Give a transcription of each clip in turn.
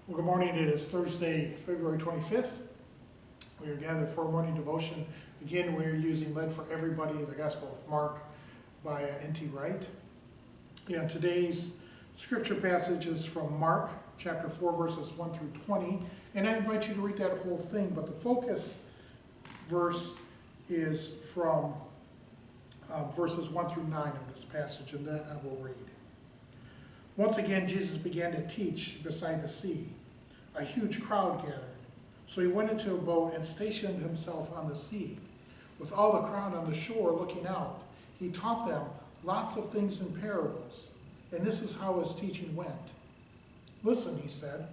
Well, good morning. It is Thursday, February 25th. We are gathered for a morning devotion. Again, we are using Led for Everybody, the Gospel of Mark by N.T. Wright. And today's scripture passage is from Mark chapter 4, verses 1 through 20. And I invite you to read that whole thing, but the focus verse is from verses 1 through 9 of this passage, and that I will read. Once again, Jesus began to teach beside the sea. A huge crowd gathered. So he went into a boat and stationed himself on the sea. With all the crowd on the shore looking out, he taught them lots of things in parables. And this is how his teaching went. Listen, he said.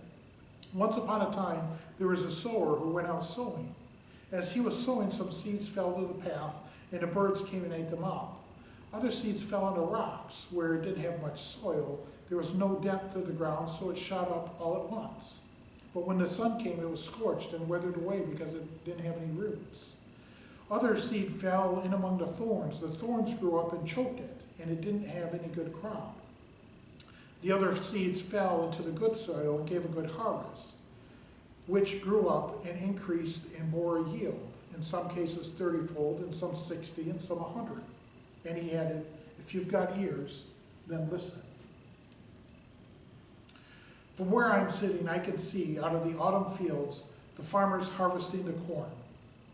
Once upon a time, there was a sower who went out sowing. As he was sowing, some seeds fell to the path, and the birds came and ate them up. Other seeds fell on the rocks, where it didn't have much soil. There was no depth to the ground, so it shot up all at once. But when the sun came, it was scorched and withered away because it didn't have any roots. Other seed fell in among the thorns. The thorns grew up and choked it, and it didn't have any good crop. The other seeds fell into the good soil and gave a good harvest, which grew up and increased and bore a yield, in some cases 30-fold, in some 60, and some 100. And he added, if you've got ears, then listen. From where I'm sitting, I can see out of the autumn fields the farmers harvesting the corn.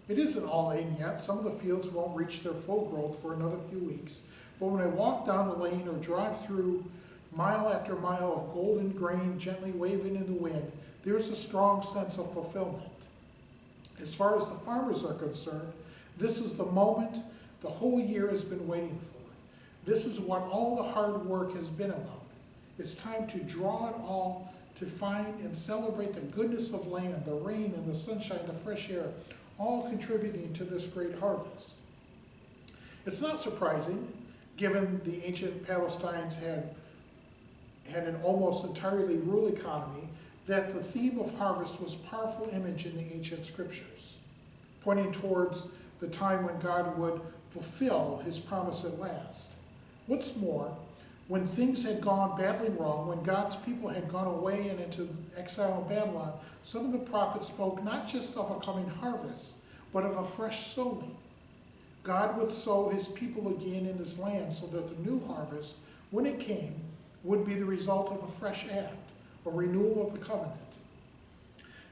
It isn't all in yet. Some of the fields won't reach their full growth for another few weeks. But when I walk down the lane or drive through mile after mile of golden grain gently waving in the wind, there's a strong sense of fulfillment. As far as the farmers are concerned, this is the moment the whole year has been waiting for. This is what all the hard work has been about. It's time to draw it all, to find and celebrate the goodness of land, the rain and the sunshine, the fresh air, all contributing to this great harvest. It's not surprising, given the ancient Palestinians had an almost entirely rural economy, that the theme of harvest was a powerful image in the ancient scriptures, pointing towards the time when God would fulfill his promise at last. What's more, when things had gone badly wrong, when God's people had gone away and into exile in Babylon, some of the prophets spoke not just of a coming harvest, but of a fresh sowing. God would sow his people again in this land so that the new harvest, when it came, would be the result of a fresh act, a renewal of the covenant.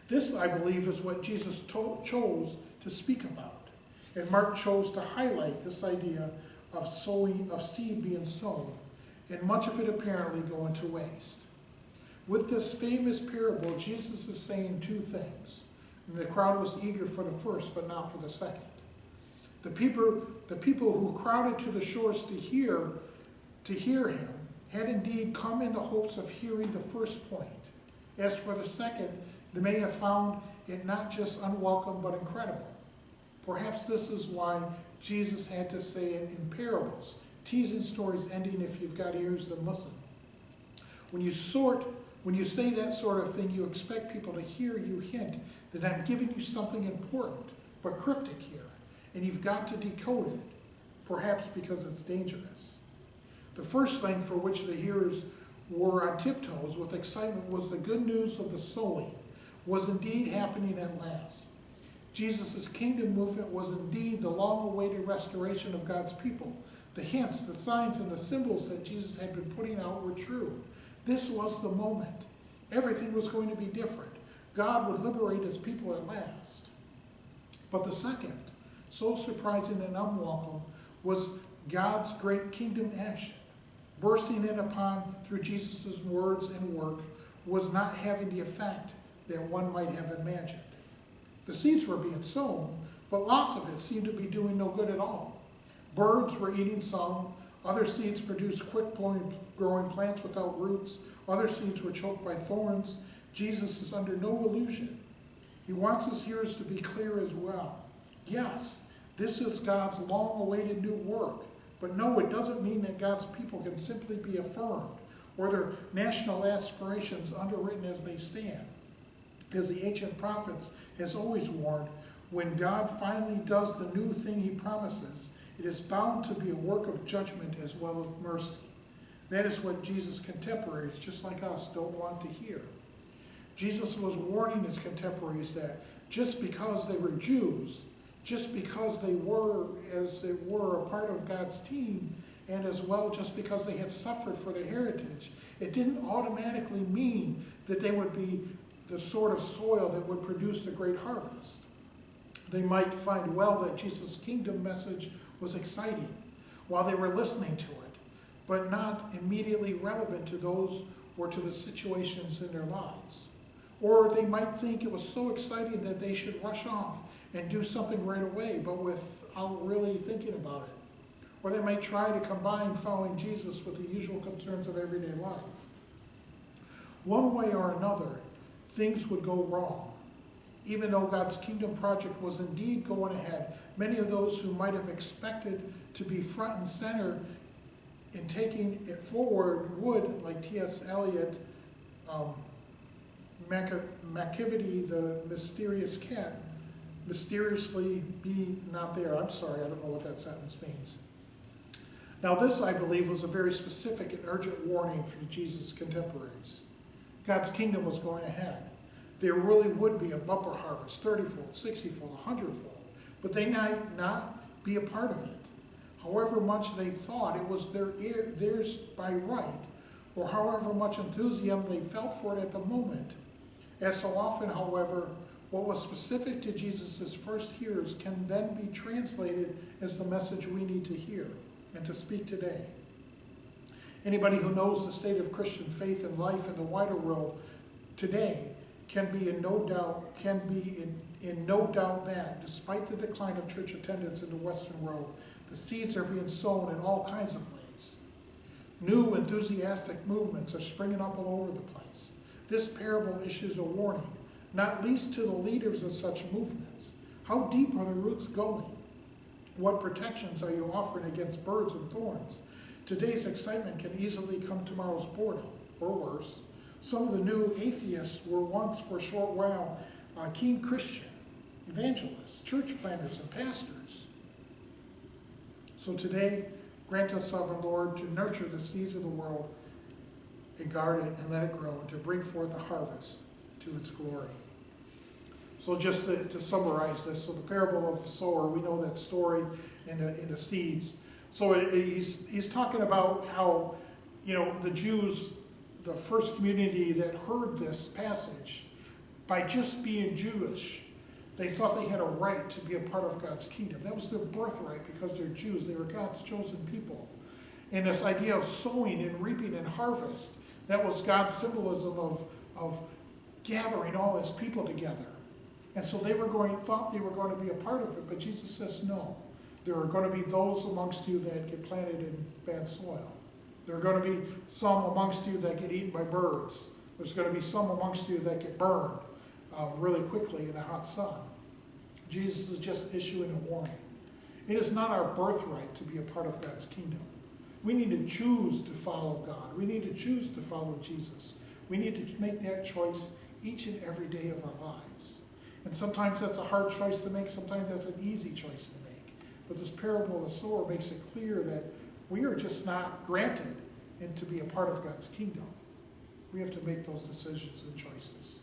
This, I believe, is what Jesus chose to speak about. And Mark chose to highlight this idea of sowing, of seed being sown, and much of it apparently going to waste. With this famous parable, Jesus is saying two things. And the crowd was eager for the first, but not for the second. The people who crowded to the shores to hear him had indeed come in the hopes of hearing the first point. As for the second, they may have found it not just unwelcome, but incredible. Perhaps this is why Jesus had to say it in parables, teasing stories ending, if you've got ears, then listen. When you say that sort of thing, you expect people to hear you hint that I'm giving you something important, but cryptic here, and you've got to decode it, perhaps because it's dangerous. The first thing for which the hearers were on tiptoes with excitement was the good news of the sowing was indeed happening at last. Jesus' kingdom movement was indeed the long-awaited restoration of God's people. The hints, the signs, and the symbols that Jesus had been putting out were true. This was the moment. Everything was going to be different. God would liberate his people at last. But the second, so surprising and unwelcome, was God's great kingdom action. Bursting in upon through Jesus' words and work was not having the effect that one might have imagined. The seeds were being sown, but lots of it seemed to be doing no good at all. Birds were eating some. Other seeds produced quick-growing plants without roots. Other seeds were choked by thorns. Jesus is under no illusion. He wants his hearers to be clear as well. Yes, this is God's long-awaited new work. But no, it doesn't mean that God's people can simply be affirmed or their national aspirations underwritten as they stand. As the ancient prophets has always warned, when God finally does the new thing he promises, it is bound to be a work of judgment as well as mercy. That is what Jesus' contemporaries, just like us, don't want to hear. Jesus was warning his contemporaries that just because they were Jews, just because they were, as it were, a part of God's team, and as well just because they had suffered for their heritage, it didn't automatically mean that they would be the sort of soil that would produce a great harvest. They might find well that Jesus' kingdom message was exciting while they were listening to it, but not immediately relevant to those or to the situations in their lives. Or they might think it was so exciting that they should rush off and do something right away, but without really thinking about it. Or they might try to combine following Jesus with the usual concerns of everyday life. One way or another, things would go wrong. Even though God's kingdom project was indeed going ahead, many of those who might have expected to be front and center in taking it forward would, like T.S. Eliot, McKivity, the mysterious cat, mysteriously be not there. I'm sorry, I don't know what that sentence means. Now this, I believe, was a very specific and urgent warning for Jesus' contemporaries. God's kingdom was going ahead. There really would be a bumper harvest, 30-fold, 60-fold, 100-fold, but they might not be a part of it. However much they thought it was theirs by right, or however much enthusiasm they felt for it at the moment. As so often, however, what was specific to Jesus' first hearers can then be translated as the message we need to hear and to speak today. Anybody who knows the state of Christian faith and life in the wider world today can be in no doubt that, despite the decline of church attendance in the Western world, the seeds are being sown in all kinds of ways. New enthusiastic movements are springing up all over the place. This parable issues a warning, not least to the leaders of such movements. How deep are the roots going? What protections are you offering against birds and thorns? Today's excitement can easily come tomorrow's boredom, or worse. Some of the new atheists were once, for a short while, keen Christian, evangelists, church planters, and pastors. So today, grant us, Sovereign Lord, to nurture the seeds of the world and guard it and let it grow, and to bring forth a harvest to its glory. So just to summarize this, so the parable of the sower, we know that story in the seeds. So he's talking about how, the Jews, the first community that heard this passage, by just being Jewish, they thought they had a right to be a part of God's kingdom. That was their birthright because they're Jews. They were God's chosen people. And this idea of sowing and reaping and harvest, that was God's symbolism of gathering all his people together. And so thought they were going to be a part of it, but Jesus says no. There are going to be those amongst you that get planted in bad soil. There are going to be some amongst you that get eaten by birds. There's going to be some amongst you that get burned really quickly in the hot sun. Jesus is just issuing a warning. It is not our birthright to be a part of God's kingdom. We need to choose to follow God. We need to choose to follow Jesus. We need to make that choice each and every day of our lives. And sometimes that's a hard choice to make. Sometimes that's an easy choice to make. But this parable of the sower makes it clear that we are just not granted and to be a part of God's kingdom. We have to make those decisions and choices.